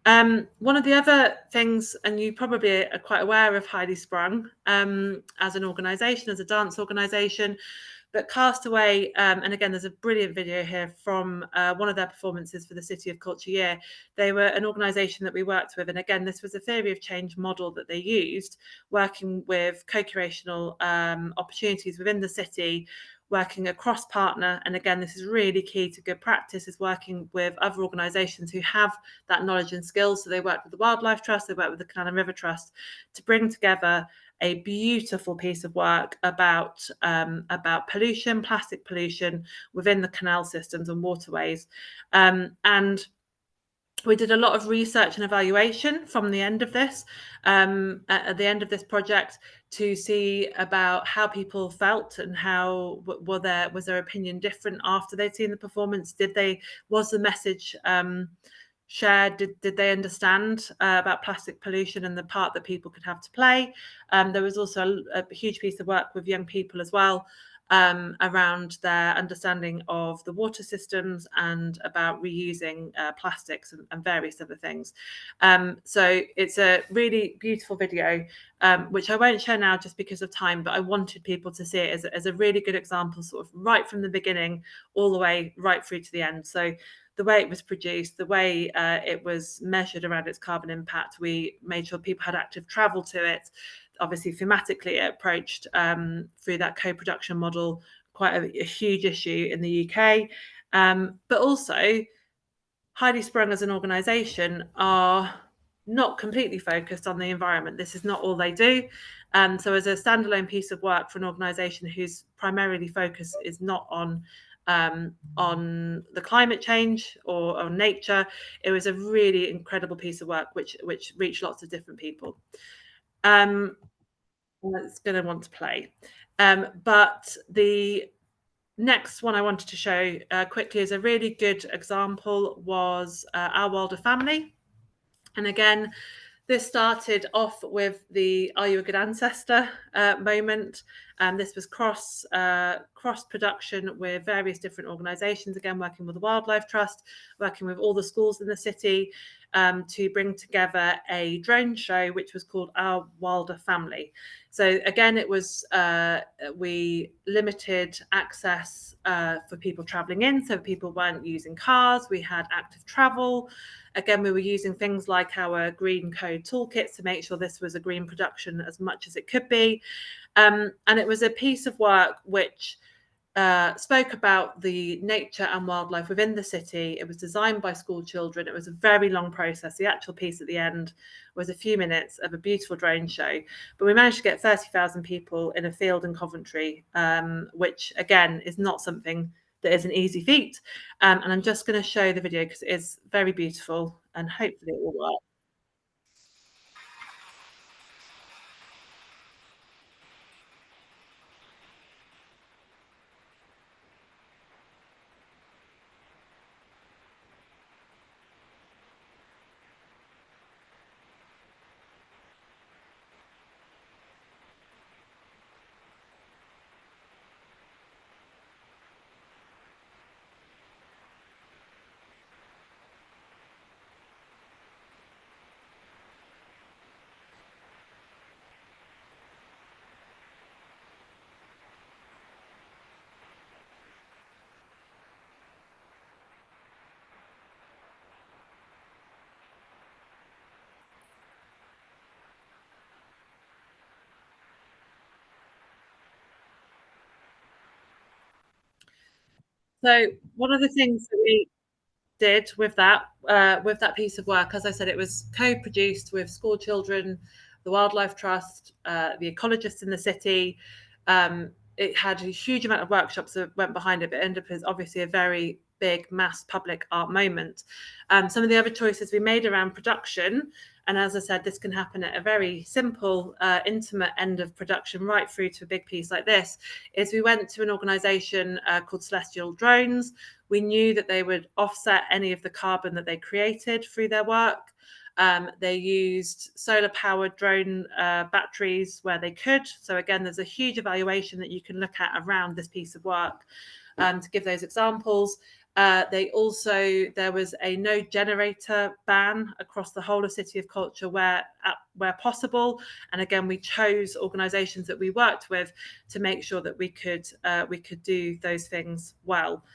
One of the other things, and you probably are quite aware of Highly Sprung as an organisation, as a dance organisation, but Castaway, and again, there's a brilliant video here from one of their performances for the City of Culture Year. They were an organisation that we worked with, and again, this was a theory of change model that they used, working with co-curational opportunities within the city, working across partner. And again, this is really key to good practice, is working with other organisations who have that knowledge and skills. So they work with the Wildlife Trust, they work with the Canal and River Trust to bring together a beautiful piece of work about pollution, plastic pollution within the canal systems and waterways. And we did a lot of research and evaluation from the end of this, at the end of this project, to see about how people felt and how was their opinion different after they'd seen the performance. Was the message share, did they understand about plastic pollution and the part that people could have to play. There was also a huge piece of work with young people as well, around their understanding of the water systems and about reusing plastics and various other things. So it's a really beautiful video, which I won't share now just because of time, but I wanted people to see it as a really good example, sort of right from the beginning all the way right through to the end. So the way it was produced, the way it was measured around its carbon impact, we made sure people had active travel to it. Obviously, thematically, it approached through that co-production model quite a huge issue in the UK. But also, Highly Sprung as an organisation are not completely focused on the environment. This is not all they do. So as a standalone piece of work for an organisation whose primarily focus is not on the climate change or on nature, it was a really incredible piece of work which reached lots of different people. It's going to want to play. But the next one I wanted to show quickly is a really good example was Our Wilder Family. And again, this started off with the Are You a Good Ancestor moment. This was cross production with various different organisations, again working with the Wildlife Trust, working with all the schools in the city, to bring together a drone show which was called Our Wilder Family. So again, it was we limited access for people travelling in, so people weren't using cars. We had active travel. Again, we were using things like our green code toolkits to make sure this was a green production as much as it could be. And it was a piece of work which spoke about the nature and wildlife within the city. It was designed by school children. It was a very long process. The actual piece at the end was a few minutes of a beautiful drone show. But we managed to get 30,000 people in a field in Coventry, which, again, is not something that is an easy feat. And I'm just going to show the video because it is very beautiful and hopefully it will work. So one of the things that we did with that piece of work, as I said, it was co-produced with school children, the Wildlife Trust, the ecologists in the city. It had a huge amount of workshops that went behind it, but ended up as obviously a very big mass public art moment. Some of the other choices we made around production, and as I said, this can happen at a very simple, intimate end of production right through to a big piece like this, is we went to an organisation called Celestial Drones. We knew that they would offset any of the carbon that they created through their work. They used solar-powered drone batteries where they could. So again, there's a huge evaluation that you can look at around this piece of work to give those examples. There was a no generator ban across the whole of City of Culture where possible. And again, we chose organisations that we worked with to make sure that we could do those things well.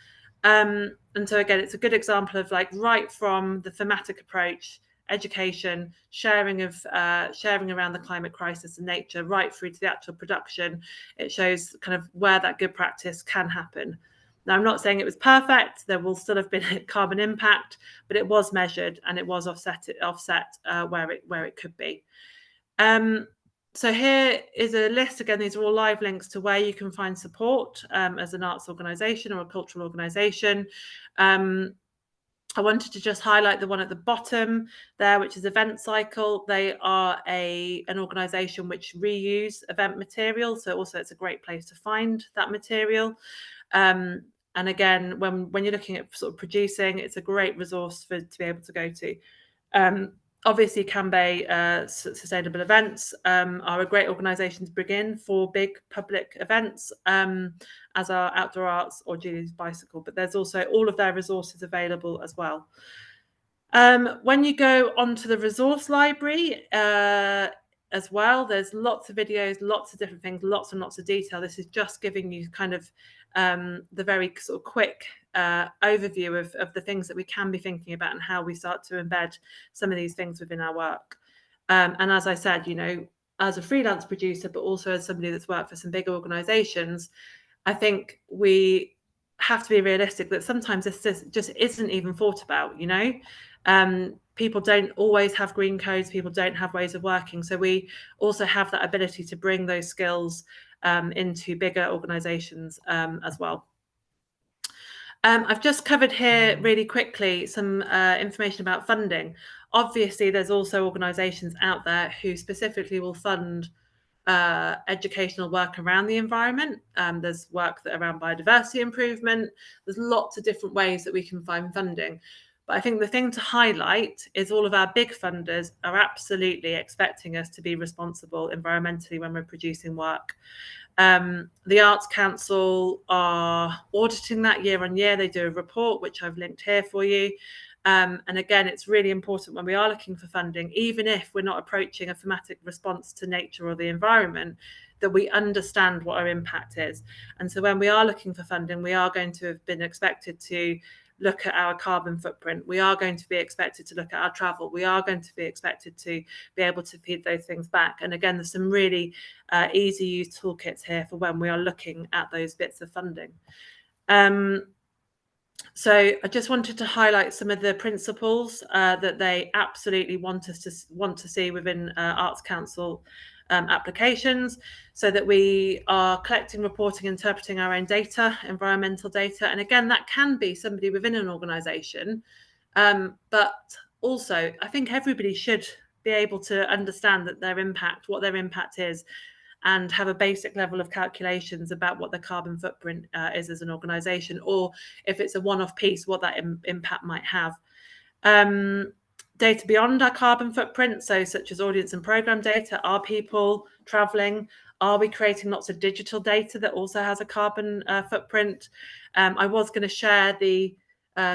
And so again, it's a good example of like right from the thematic approach, education, sharing around the climate crisis and nature, right through to the actual production. It shows kind of where that good practice can happen. Now, I'm not saying it was perfect. There will still have been a carbon impact, but it was measured and it was offset where it could be. So here is a list. Again, these are all live links to where you can find support as an arts organisation or a cultural organisation. I wanted to just highlight the one at the bottom there, which is Event Cycle. They are an organisation which reuse event material. So also it's a great place to find that material. And again, when you're looking at sort of producing, it's a great resource to be able to go to. Obviously, Canbay Sustainable Events are a great organisation to bring in for big public events, as are Outdoor Arts or Julie's Bicycle, but there's also all of their resources available as well. When you go onto the resource library as well, there's lots of videos, lots of different things, lots and lots of detail. This is just giving you kind of the very sort of quick overview of the things that we can be thinking about and how we start to embed some of these things within our work. And as I said, you know, as a freelance producer, but also as somebody that's worked for some big organizations, I think we have to be realistic that sometimes this just isn't even thought about, you know. People don't always have green codes, people don't have ways of working. So we also have that ability to bring those skills into bigger organizations as well. I've just covered here really quickly some information about funding. Obviously, there's also organizations out there who specifically will fund educational work around the environment. There's work that around biodiversity improvement. There's lots of different ways that we can find funding. But I think the thing to highlight is all of our big funders are absolutely expecting us to be responsible environmentally when we're producing work. The Arts Council are auditing that year on year. They do a report, which I've linked here for you. And again, it's really important when we are looking for funding, even if we're not approaching a thematic response to nature or the environment, that we understand what our impact is. And so when we are looking for funding, we are going to have been expected to look at our carbon footprint. We are going to be expected to look at our travel. We are going to be expected to be able to feed those things back. And again, there's some really easy use toolkits here for when we are looking at those bits of funding. So I just wanted to highlight some of the principles that they absolutely want to see within Arts Council applications, so that we are collecting, reporting, interpreting our own data, environmental data. And again, that can be somebody within an organisation, but also I think everybody should be able to understand that what their impact is, and have a basic level of calculations about what the carbon footprint is as an organisation, or if it's a one-off piece, what that impact might have. Data beyond our carbon footprint, so such as audience and programme data. Are people travelling? Are we creating lots of digital data that also has a carbon footprint? I was going to share the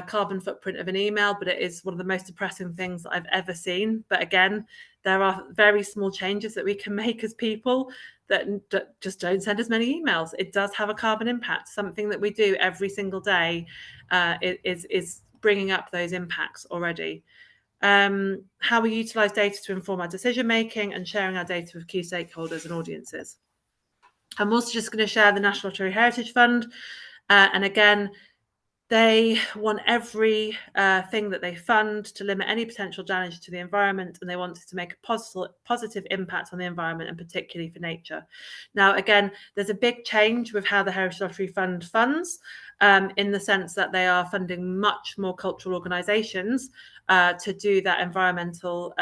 carbon footprint of an email, but it is one of the most depressing things that I've ever seen. But again, there are very small changes that we can make as people that just don't send as many emails. It does have a carbon impact. Something that we do every single day is bringing up those impacts already. How we utilise data to inform our decision making and sharing our data with key stakeholders and audiences. I'm also just going to share the National Lottery Heritage Fund, and again, they want every thing that they fund to limit any potential damage to the environment, and they want it to make a positive impact on the environment, and particularly for nature. Now, again, there's a big change with how the Heritage Lottery Fund funds, in the sense that they are funding much more cultural organisations to do that environmental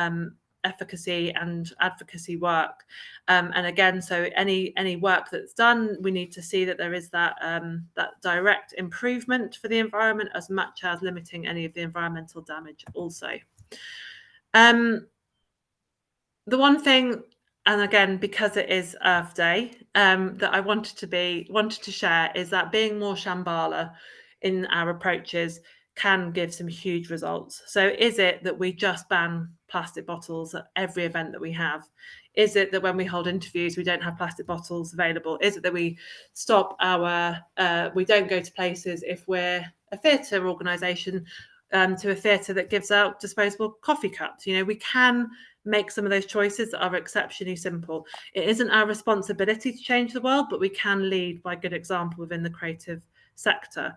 efficacy and advocacy work. And again, so any work that's done, we need to see that there is that direct improvement for the environment, as much as limiting any of the environmental damage also. The one thing, and again, because it is Earth Day, that I wanted to share is that being more Shambhala in our approaches can give some huge results. So is it that we just ban plastic bottles at every event that we have? Is it that when we hold interviews, we don't have plastic bottles available? Is it that we stop we don't go to places if we're a theatre organisation to a theatre that gives out disposable coffee cups? You know, we can make some of those choices that are exceptionally simple. It isn't our responsibility to change the world, but we can lead by good example within the creative sector.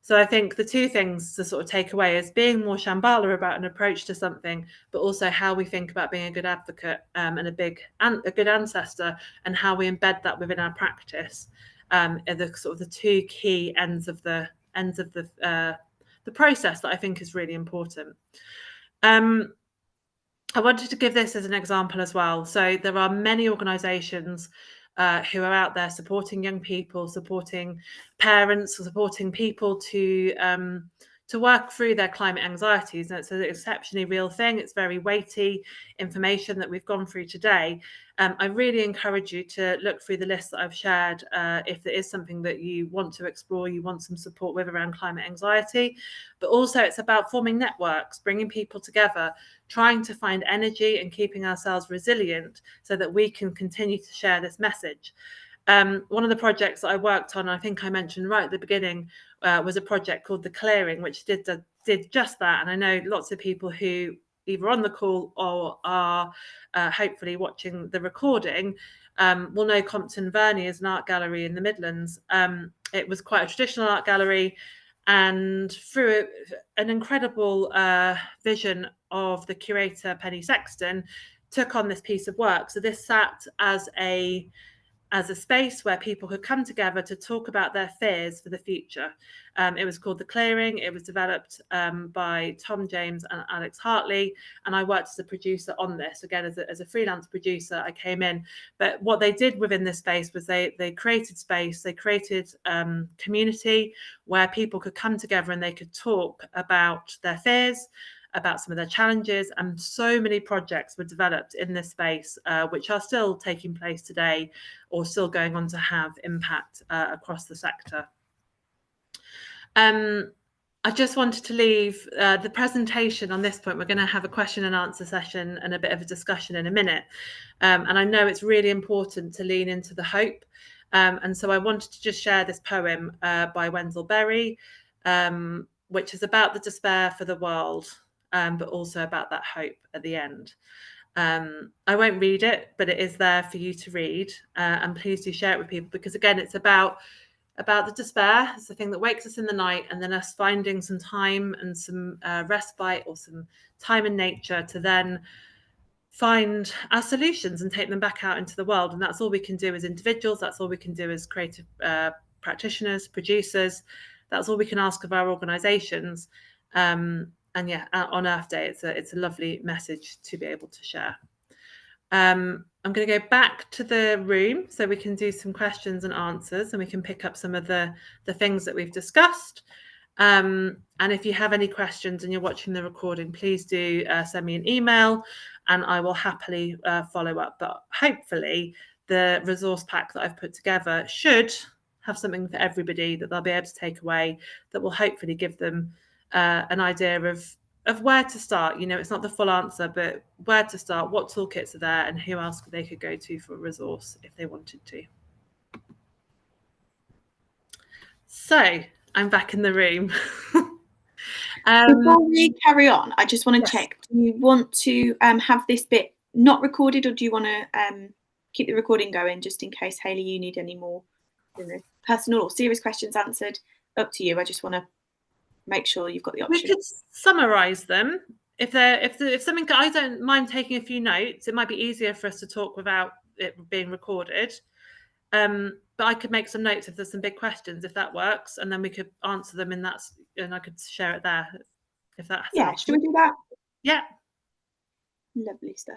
So I think the two things to sort of take away is being more Shambhala about an approach to something, but also how we think about being a good advocate and a good ancestor, and how we embed that within our practice are the sort of the two key ends of the process that I think is really important. I wanted to give this as an example as well. So there are many organisations who are out there supporting young people, supporting parents, supporting people to work through their climate anxieties. And it's an exceptionally real thing. It's very weighty information that we've gone through today. I really encourage you to look through the list that I've shared if there is something that you want to explore, you want some support with around climate anxiety. But also it's about forming networks, bringing people together, trying to find energy and keeping ourselves resilient so that we can continue to share this message. One of the projects that I worked on, I think I mentioned right at the beginning, was a project called The Clearing, which did just that. And I know lots of people who either on the call or are hopefully watching the recording will know Compton Verney as an art gallery in the Midlands. It was quite a traditional art gallery, and through an incredible vision of the curator Penny Sexton, took on this piece of work. So this sat as a space where people could come together to talk about their fears for the future. It was called The Clearing. It was developed by Tom James and Alex Hartley, and I worked as a producer on this. Again, as a freelance producer, I came in. But what they did within this space was they created space, they created community where people could come together and they could talk about their fears, about some of their challenges, and so many projects were developed in this space, which are still taking place today or still going on to have impact across the sector. I just wanted to leave the presentation on this point. We're going to have a question and answer session and a bit of a discussion in a minute. And I know it's really important to lean into the hope. And so I wanted to just share this poem by Wendell Berry, which is about the despair for the world, but also about that hope at the end. I won't read it, but it is there for you to read, and please do share it with people, because again, it's about the despair. It's the thing that wakes us in the night, and then us finding some time and some respite or some time in nature to then find our solutions and take them back out into the world. And that's all we can do as individuals. That's all we can do as creative practitioners, producers. That's all we can ask of our organisations. And yeah, on Earth Day, it's a lovely message to be able to share. I'm going to go back to the room so we can do some questions and answers, and we can pick up some of the things that we've discussed. And if you have any questions and you're watching the recording, please do send me an email and I will happily follow up. But hopefully the resource pack that I've put together should have something for everybody that they'll be able to take away, that will hopefully give them an idea of where to start. You know, it's not the full answer, but where to start, what toolkits are there, and who else they could go to for a resource if they wanted to. So I'm back in the room.
Before we carry on, I just want to check, do you want to have this bit not recorded, or do you want to keep the recording going just in case, Hayley, you need any more personal or serious questions answered? Up to you. I just want to make sure you've got the option.
We could summarise them. If something, I don't mind taking a few notes. It might be easier for us to talk without it being recorded. But I could make some notes if there's some big questions, if that works, and then we could answer them in that, and I could share it there. If that
should we do that?
Yeah.
Lovely stuff.